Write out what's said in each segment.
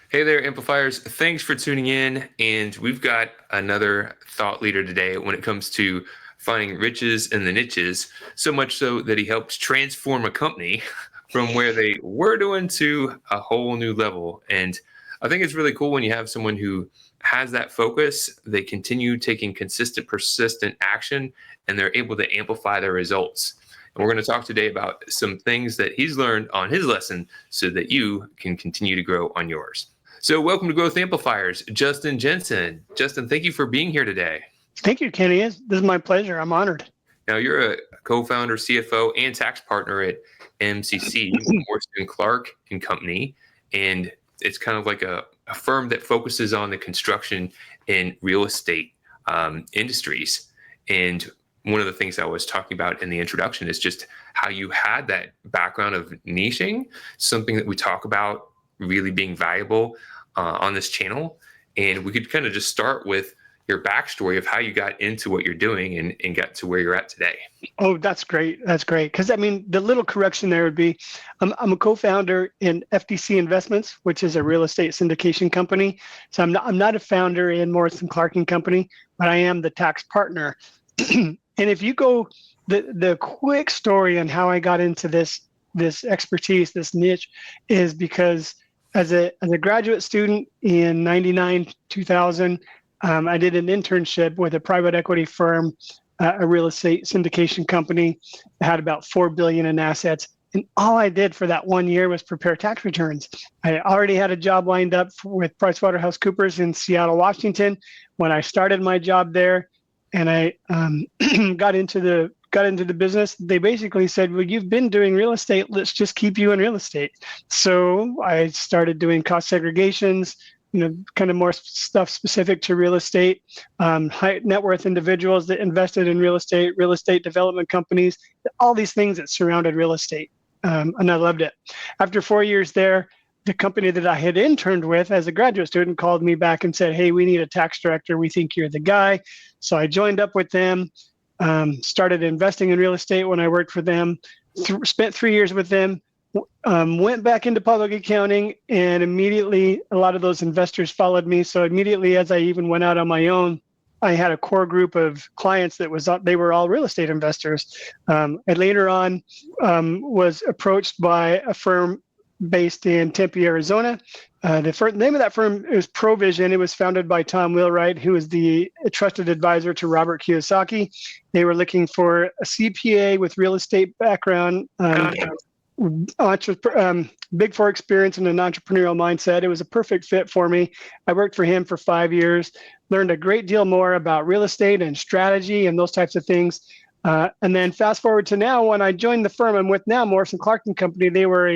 Hey there, Amplifiers. Thanks for tuning in. And we've got another thought leader today when it comes to finding riches in the niches, so much so that he helps transform a company from where they were doing to a whole new level. And I think it's really cool when you have someone who has that focus, they continue taking consistent, persistent action, and they're able to amplify their results. And we're going to talk today about some things that he's learned on his lesson so that you can continue to grow on yours. So welcome to Growth Amplifiers, Justin Jensen. Justin, thank you for being here today. Thank you, Kenny. This is my pleasure. I'm honored. Now, you're a co-founder, CFO, and tax partner at MCC Clark and Company, and it's kind of like a firm that focuses on the construction and real estate industries. And one of the things I was talking about in the introduction is just how you had that background of niching, something that we talk about really being valuable on this channel. And we could kind of just start with your backstory of how you got into what you're doing and got to where you're at today. Oh, that's great. That's great. Because I mean, the little correction there would be, I'm a co-founder in FDC Investments, which is a real estate syndication company. So I'm not a founder in MCC Clark and Company, but I am the tax partner. And if you go, the quick story on how I got into this expertise, this niche, is because as a graduate student in 99, 2000, I did an internship with a private equity firm, a real estate syndication company that had about $4 billion in assets. And all I did for that 1 year was prepare tax returns. I already had a job lined up with PricewaterhouseCoopers in Seattle, Washington. When I started my job there and I got into the business, they basically said, well, you've been doing real estate, let's just keep you in real estate. So I started doing cost segregations, kind of more stuff specific to real estate, high net worth individuals that invested in real estate development companies, all these things that surrounded real estate. And I loved it. After 4 years there, the company that I had interned with as a graduate student called me back and said, hey, we need a tax director. We think you're the guy. So I joined up with them. Started investing in real estate when I worked for them, spent 3 years with them, went back into public accounting, and immediately a lot of those investors followed me. So immediately as I even went out on my own, I had a core group of clients they were all real estate investors. And later on was approached by a firm based in Tempe, Arizona. The name of that firm is Provision. It was founded by Tom Wheelwright, who is the trusted advisor to Robert Kiyosaki. They were looking for a CPA with real estate background, Big Four experience, and an entrepreneurial mindset. It was a perfect fit for me. I worked for him for 5 years, learned a great deal more about real estate and strategy and those types of things. And then fast forward to now, when I joined the firm I'm with now, MCC Clark and Company, they were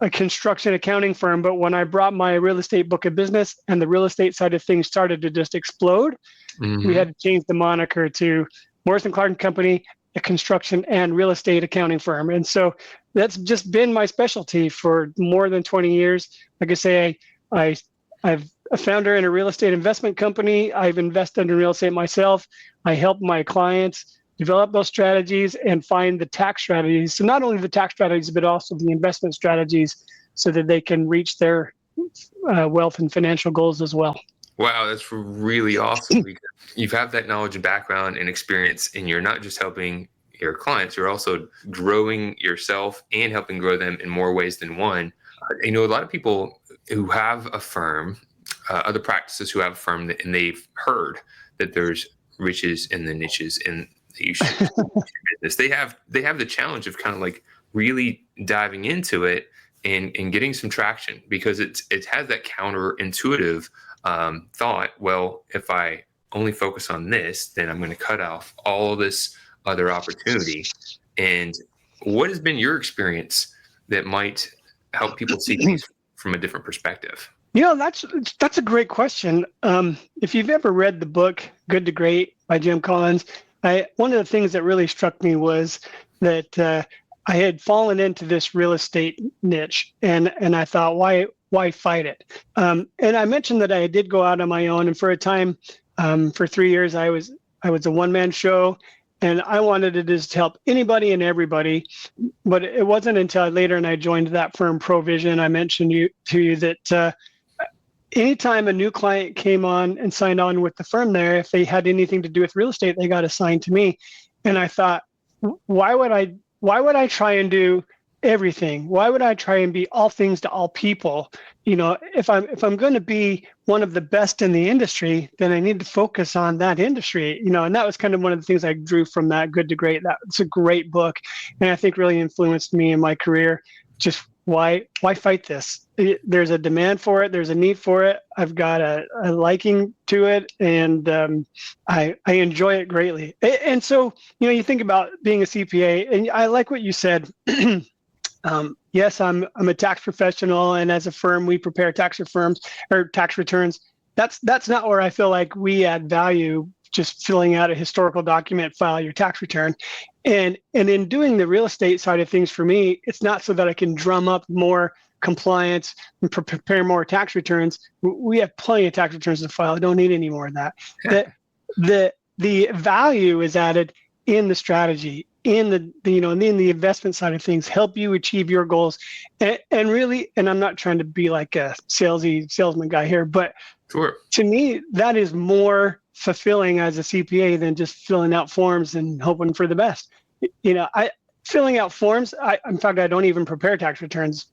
a construction accounting firm. But when I brought my real estate book of business and the real estate side of things started to just explode, we had to change the moniker to MCC Clark and Company, a construction and real estate accounting firm. And so that's just been my specialty for more than 20 years. Like I say, I've a founder in a real estate investment company. I've invested in real estate myself. I help my clients develop those strategies and find the tax strategies. So not only the tax strategies, but also the investment strategies so that they can reach their wealth and financial goals as well. Wow, that's really awesome. Because you have that knowledge and background and experience, and you're not just helping your clients, you're also growing yourself and helping grow them in more ways than one. A lot of people who have a firm, other practices who have a firm, and they've heard that there's riches in the niches and you should business. They have the challenge of kind of like really diving into it and getting some traction, because it has that counterintuitive thought. Well, if I only focus on this, then I'm going to cut off all this other opportunity. And what has been your experience that might help people see things from a different perspective? That's a great question. If you've ever read the book Good to Great by Jim Collins, one of the things that really struck me was that I had fallen into this real estate niche, and I thought, why fight it? And I mentioned that I did go out on my own, and for a time, for 3 years, I was a one-man show, And I wanted to just help anybody and everybody. But it wasn't until later, and I joined that firm, Provision. I mentioned to you that anytime a new client came on and signed on with the firm there, if they had anything to do with real estate, they got assigned to me. And I thought, why would I try and do everything? Why would I try and be all things to all people? If I'm going to be one of the best in the industry, then I need to focus on that industry. And that was kind of one of the things I drew from that Good to Great. That's a great book, and I think really influenced me in my career. Just why fight this? There's a demand for it. There's a need for it. I've got a liking to it, and I enjoy it greatly. And so, you think about being a CPA, and I like what you said. Yes, I'm a tax professional, and as a firm, we prepare tax returns. That's not where I feel like we add value. Just filling out a historical document, file your tax return. And in doing the real estate side of things, for me, it's not so that I can drum up more compliance and prepare more tax returns. We have plenty of tax returns to file. I don't need any more of that. The value is added in the strategy, in the investment side of things, help you achieve your goals. And really, and I'm not trying to be like a salesman guy here, but sure, to me, that is more fulfilling as a CPA than just filling out forms and hoping for the best. Filling out forms, in fact, I don't even prepare tax returns.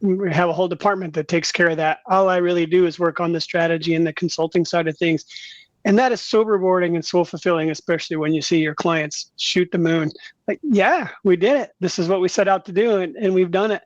We have a whole department that takes care of that. All I really do is work on the strategy and the consulting side of things. And that is so rewarding and so fulfilling, especially when you see your clients shoot the moon. Like, yeah, we did it. This is what we set out to do, and we've done it.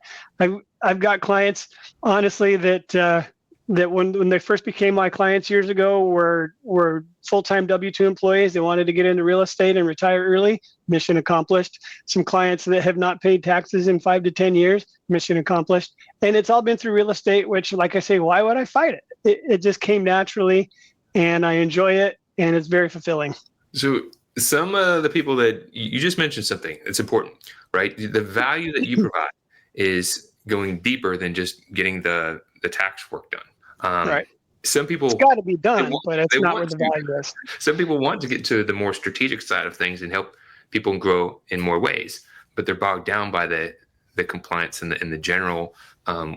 I've got clients, honestly, that when they first became my clients years ago were full-time W-2 employees. They wanted to get into real estate and retire early. Mission accomplished. Some clients that have not paid taxes in 5 to 10 years. Mission accomplished. And it's all been through real estate, which, like I say, why would I fight it? It just came naturally, and I enjoy it, and it's very fulfilling. So some of the people that you just mentioned something that's important, right? The value that you provide is going deeper than just getting the tax work done. Right. Some people, it's got to be done, but it's not where the value is. Some people want to get to the more strategic side of things and help people grow in more ways, but they're bogged down by the compliance and the general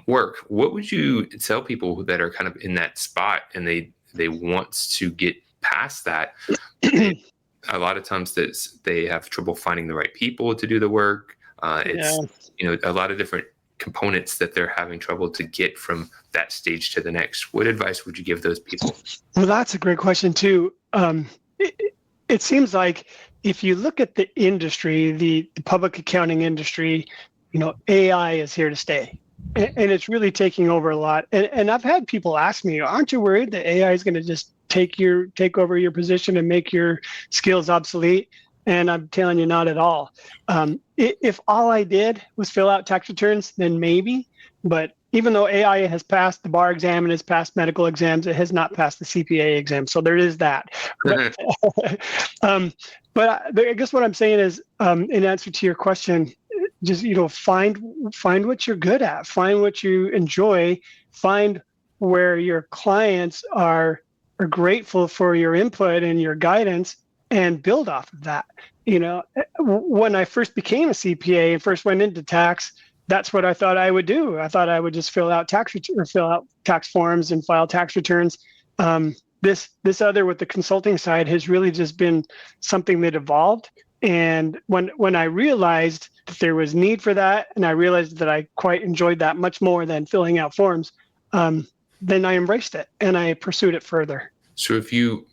work. What would you tell people that are kind of in that spot and they want to get past that? A lot of times they have trouble finding the right people to do the work. It's a lot of different components that they're having trouble to get from that stage to the next. What advice would you give those people? Well, that's a great question too. It seems like if you look at the industry, the public accounting industry, AI is here to stay, and it's really taking over a lot. And I've had people ask me, aren't you worried that AI is going to just take over your position and make your skills obsolete? And I'm telling you, not at all. If all I did was fill out tax returns, then maybe. But even though AI has passed the bar exam and has passed medical exams, it has not passed the CPA exam. So there is that. But I guess what I'm saying is, in answer to your question, just find what you're good at, find what you enjoy, find where your clients are grateful for your input and your guidance, and build off of that. When I first became a CPA and first went into tax, that's what I thought I would do. I thought I would just fill out tax forms and file tax returns. This other with the consulting side has really just been something that evolved. And when I realized that there was need for that, and I realized that I quite enjoyed that much more than filling out forms, then I embraced it and I pursued it further. So if you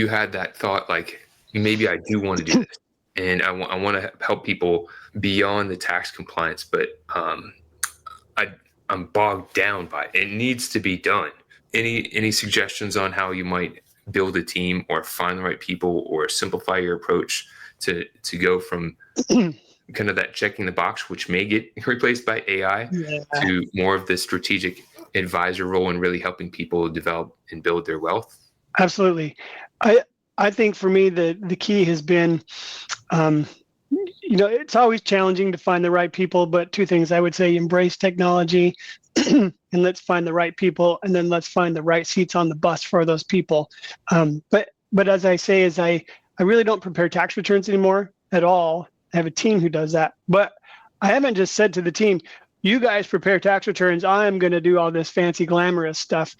had that thought, like, maybe I do want to do this and I want to help people beyond the tax compliance, but I'm bogged down by it. It needs to be done. Any suggestions on how you might build a team or find the right people or simplify your approach to go from kind of that checking the box, which may get replaced by AI, to more of the strategic advisor role and really helping people develop and build their wealth? Absolutely. I think for me, the key has been, it's always challenging to find the right people, but two things I would say: embrace technology and let's find the right people, and then let's find the right seats on the bus for those people. But as I say, as I I really don't prepare tax returns anymore at all. I have a team who does that. But I haven't just said to the team, you guys prepare tax returns. I'm going to do all this fancy, glamorous stuff.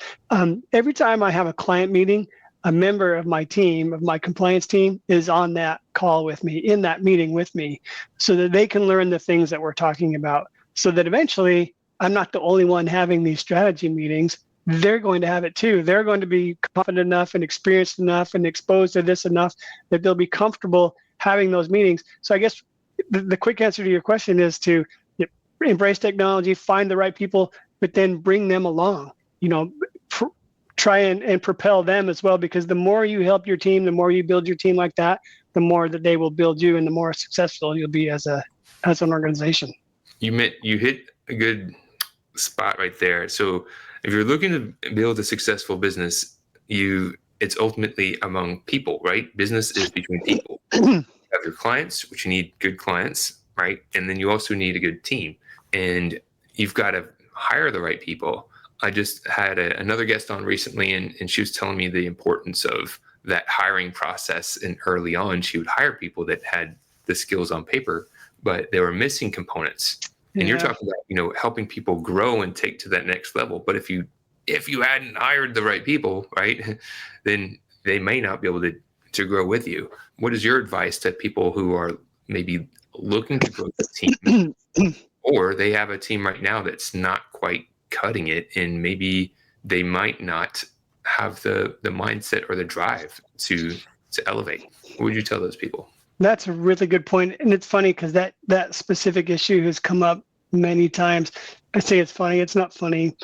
Every time I have a client meeting, a member of my team, of my compliance team, is on that call with me, in that meeting with me, so that they can learn the things that we're talking about, so that eventually I'm not the only one having these strategy meetings. They're going to have it too. They're going to be confident enough and experienced enough and exposed to this enough that they'll be comfortable having those meetings. So I guess the quick answer to your question is to embrace technology, find the right people, but then bring them along, try and propel them as well, because the more you help your team, the more you build your team like that, the more that they will build you and the more successful you'll be as an organization. You hit a good spot right there. So if you're looking to build a successful business, it's ultimately among people, right? Business is between people. You have your clients, which you need good clients, right? And then you also need a good team. And you've got to hire the right people. I just had another guest on recently, and she was telling me the importance of that hiring process. And early on, she would hire people that had the skills on paper, but they were missing components. And you're talking about, helping people grow and take to that next level. But if you hadn't hired the right people, right, then they may not be able to grow with you. What is your advice to people who are maybe looking to grow the team, or they have a team right now that's not quite cutting it, and maybe they might not have the mindset or the drive to elevate? What would you tell those people? That's a really good point. And it's funny because that specific issue has come up many times. I say it's funny. It's not funny.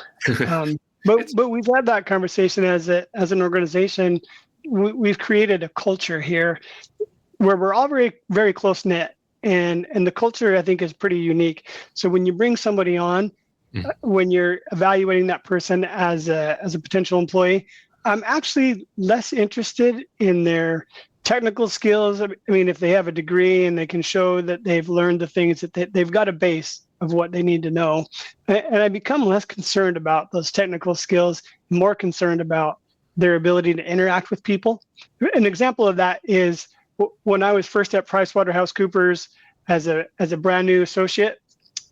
But we've had that conversation as an organization. We've created a culture here where we're all very, very close knit. And the culture, I think, is pretty unique. So when you bring somebody on, when you're evaluating that person as a potential employee, I'm actually less interested in their technical skills. I mean, if they have a degree and they can show that they've learned the things that they've got a base of what they need to know. And I become less concerned about those technical skills, more concerned about their ability to interact with people. An example of that is when I was first at PricewaterhouseCoopers as a brand new associate,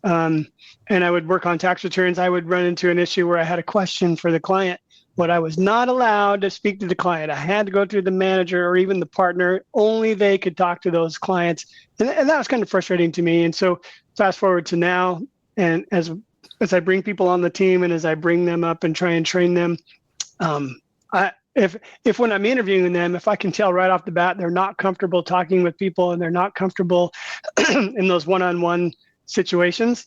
and I would work on tax returns, I would run into an issue where I had a question for the client, but I was not allowed to speak to the client. I had to go through the manager or even the partner. Only they could talk to those clients. And that was kind of frustrating to me. And so fast forward to now, and as I bring people on the team and as I bring them up and try and train them, if when I'm interviewing them, if I can tell right off the bat they're not comfortable talking with people and they're not comfortable in those one-on-one situations,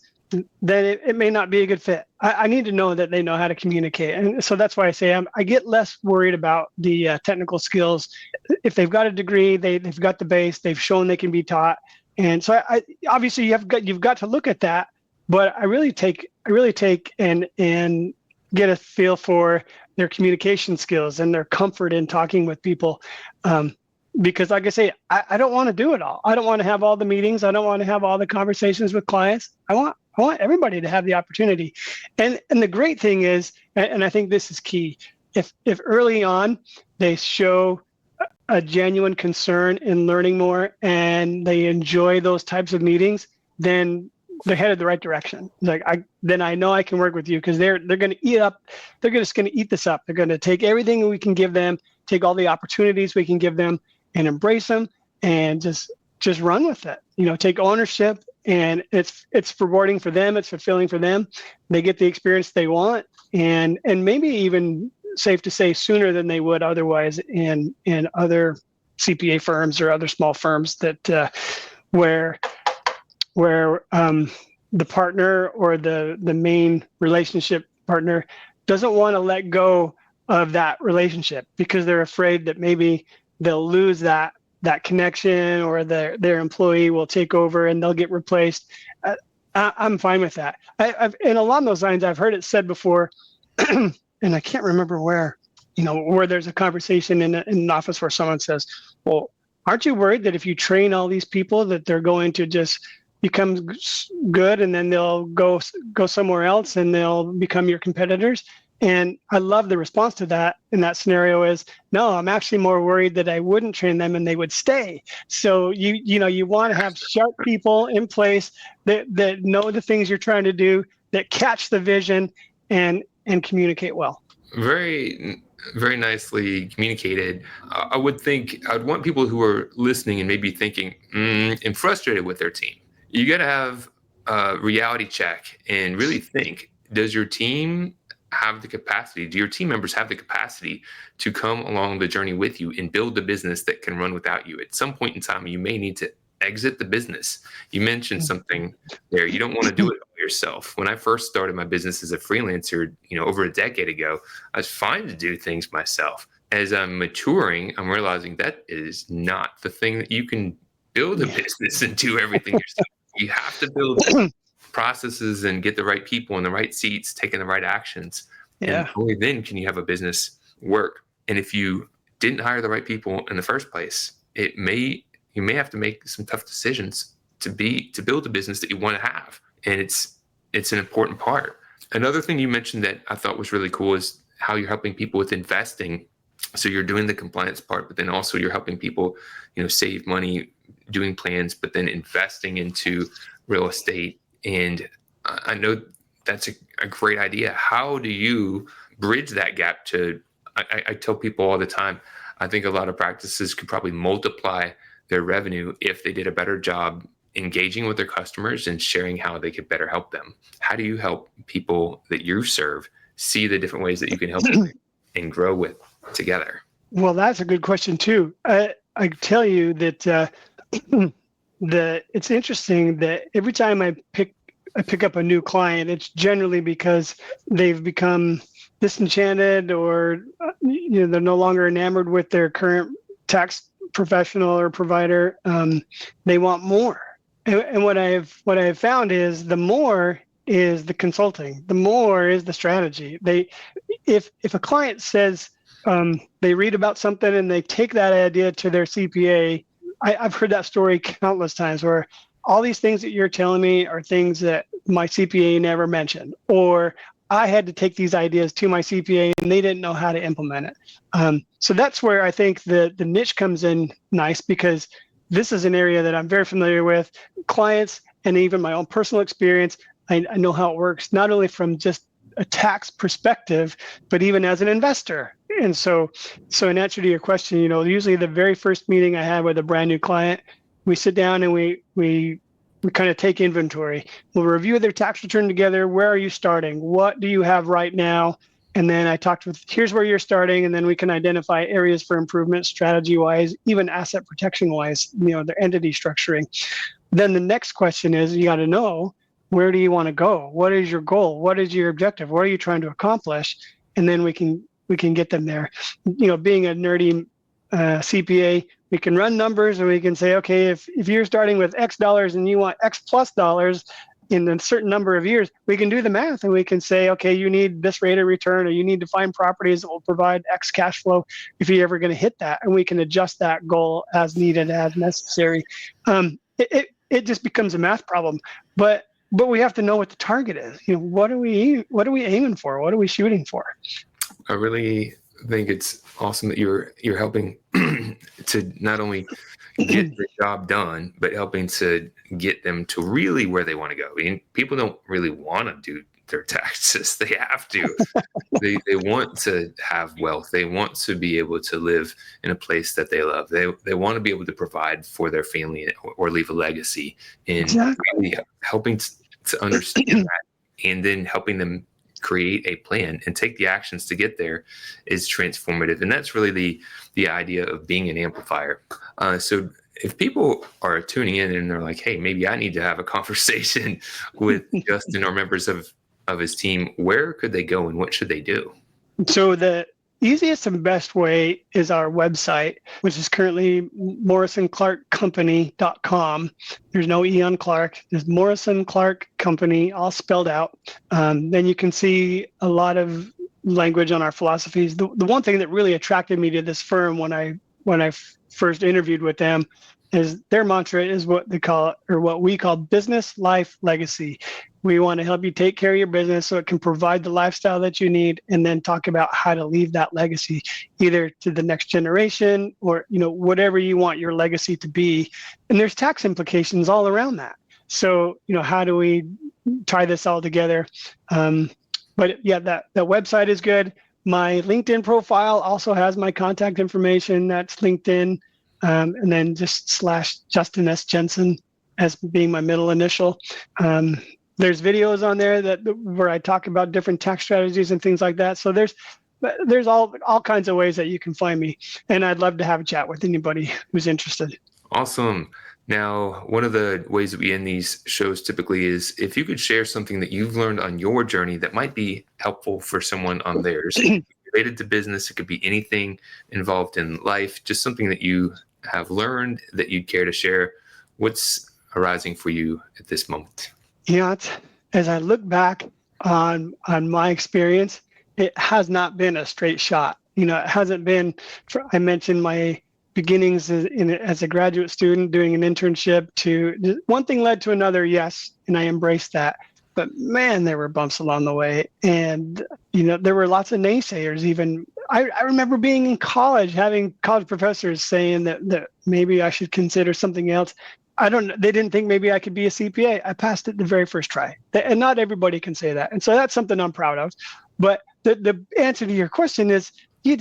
then it may not be a good fit. I need to know that they know how to communicate. And so that's why I say I get less worried about the technical skills. If they've got a degree, they've got the base, they've shown they can be taught. And so I obviously you've got to look at that, but I really take and get a feel for their communication skills and their comfort in talking with people. Because like I say, I don't want to do it all. I don't want to have all the meetings. I don't want to have all the conversations with clients. I want everybody to have the opportunity. And the great thing is, and I think this is key, if early on they show a genuine concern in learning more and they enjoy those types of meetings, then they're headed the right direction. Then I know I can work with you because they're going to eat up. They're just going to eat this up. They're going to take everything we can give them, take all the opportunities we can give them, and embrace them, and just run with it. Take ownership, and it's rewarding for them. It's fulfilling for them. They get the experience they want, and maybe even safe to say sooner than they would otherwise in other CPA firms or other small firms that where the partner or the main relationship partner doesn't want to let go of that relationship because they're afraid that maybe they'll lose that connection, or their employee will take over and they'll get replaced. I'm fine with that. And along those lines, I've heard it said before, and I can't remember where there's a conversation in an office where someone says, well, aren't you worried that if you train all these people that they're going to just become good and then they'll go somewhere else and they'll become your competitors? And I love the response to that in that scenario is, no, I'm actually more worried that I wouldn't train them and they would stay. So you want to have sharp people in place that know the things you're trying to do, that catch the vision and communicate well. Very, very nicely communicated. I would think I'd want people who are listening and maybe thinking and frustrated with their team. You got to have a reality check and really think, does your team have the capacity? Do your team members have the capacity to come along the journey with you and build the business that can run without you? At some point in time, you may need to exit the business. You mentioned something there. You don't want to do it all yourself. When I first started my business as a freelancer, over a decade ago, I was fine to do things myself. As I'm maturing, I'm realizing that is not the thing that you can build a business and do everything yourself. You have to build processes and get the right people in the right seats, taking the right actions. Yeah. And only then can you have a business work. And if you didn't hire the right people in the first place, you may have to make some tough decisions to build a business that you want to have. And it's an important part. Another thing you mentioned that I thought was really cool is how you're helping people with investing. So you're doing the compliance part, but then also you're helping people, save money, doing plans, but then investing into real estate. And I know that's a great idea. How do you bridge that gap to, I tell people all the time, I think a lot of practices could probably multiply their revenue if they did a better job engaging with their customers and sharing how they could better help them. How do you help people that you serve see the different ways that you can help them and grow with together? Well, that's a good question too. I tell you that it's interesting that every time I pick up a new client, it's generally because they've become disenchanted or they're no longer enamored with their current tax professional or provider. They want more. And what I've found is the more is the consulting, the more is the strategy. If a client says they read about something and they take that idea to their CPA, I've heard that story countless times where all these things that you're telling me are things that my CPA never mentioned, or I had to take these ideas to my CPA and they didn't know how to implement it. So that's where I think the niche comes in nice, because this is an area that I'm very familiar with, clients and even my own personal experience. I know how it works, not only from just a tax perspective, but even as an investor. And so in answer to your question, usually the very first meeting I had with a brand new client, we sit down and we kind of take inventory. We'll review their tax return together. Where are you starting? What do you have right now? And then I talked with, here's where you're starting. And then we can identify areas for improvement, strategy-wise, even asset protection-wise, their entity structuring. Then the next question is, you got to know, where do you want to go? What is your goal? What is your objective? What are you trying to accomplish? And then we can get them there. Being a nerdy CPA, we can run numbers and we can say, okay, if you're starting with X dollars and you want X plus dollars in a certain number of years, we can do the math and we can say, okay, you need this rate of return, or you need to find properties that will provide X cash flow if you're ever going to hit that. And we can adjust that goal as needed, as necessary. It just becomes a math problem, but we have to know what the target is. What are we aiming for? What are we shooting for? I really think it's awesome that you're helping to not only get the job done, but helping to get them to really where they want to go. I mean, people don't really want to do their taxes. They have to. They want to have wealth. They want to be able to live in a place that they love. They want to be able to provide for their family or leave a legacy. And really helping to understand that, and then helping them create a plan and take the actions to get there is transformative. And that's really the idea of being an amplifier. So if people are tuning in and they're like, hey, maybe I need to have a conversation with Justin or members of his team, where could they go and what should they do? So the easiest and best way is our website, which is currently morrisonclarkcompany.com. There's no E on Clark. There's Morrison Clark Company, all spelled out. Then you can see a lot of language on our philosophies. The one thing that really attracted me to this firm when I first interviewed with them is their mantra is what they call it, or what we call business life legacy. We want to help you take care of your business so it can provide the lifestyle that you need, and then talk about how to leave that legacy either to the next generation or, whatever you want your legacy to be. And there's tax implications all around that. So, how do we tie this all together? But yeah, that website is good. My LinkedIn profile also has my contact information. That's LinkedIn. And then just / Justin S. Jensen as being my middle initial. There's videos on there where I talk about different tax strategies and things like that. So there's all kinds of ways that you can find me. And I'd love to have a chat with anybody who's interested. Awesome. Now, one of the ways that we end these shows typically is if you could share something that you've learned on your journey that might be helpful for someone on theirs. Related to business, it could be anything involved in life, just something that you have learned that you'd care to share. What's arising for you at this moment? As I look back on my experience, it has not been a straight shot. It hasn't been, I mentioned my beginnings as a graduate student doing an internship, to one thing led to another, yes, and I embraced that. But man, there were bumps along the way. And, there were lots of naysayers. Even I remember being in college, having college professors saying that maybe I should consider something else. They didn't think maybe I could be a CPA. I passed it the very first try. And not everybody can say that. And so that's something I'm proud of. But the answer to your question is you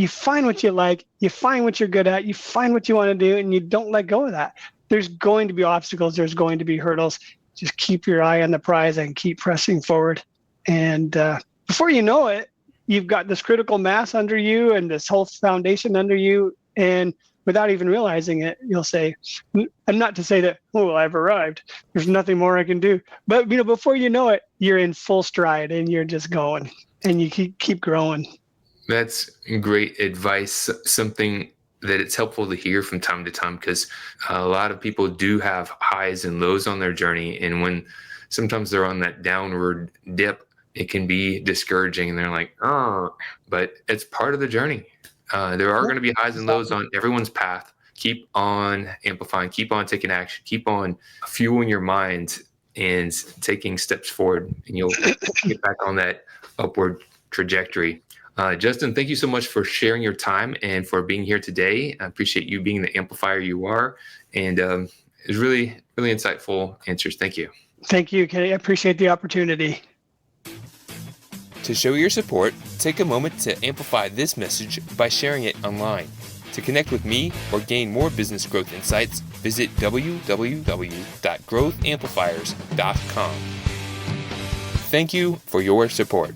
find what you like, you find what you're good at, you find what you want to do, and you don't let go of that. There's going to be obstacles. There's going to be hurdles. Just keep your eye on the prize and keep pressing forward. And before you know it, you've got this critical mass under you and this whole foundation under you. And without even realizing it, you'll say, and not to say that, I've arrived, there's nothing more I can do. But, before you know it, you're in full stride and you're just going and you keep growing. That's great advice. Something that it's helpful to hear from time to time, because a lot of people do have highs and lows on their journey. And when sometimes they're on that downward dip, it can be discouraging and they're like, but it's part of the journey. There are going to be highs and lows on everyone's path. Keep on amplifying, keep on taking action, keep on fueling your mind and taking steps forward, and you'll get back on that upward trajectory. Justin, thank you so much for sharing your time and for being here today. I appreciate you being the amplifier you are. And it was really, really insightful answers. Thank you. Thank you, Kenny. I appreciate the opportunity. To show your support, take a moment to amplify this message by sharing it online. To connect with me or gain more business growth insights, visit www.growthamplifiers.com. Thank you for your support.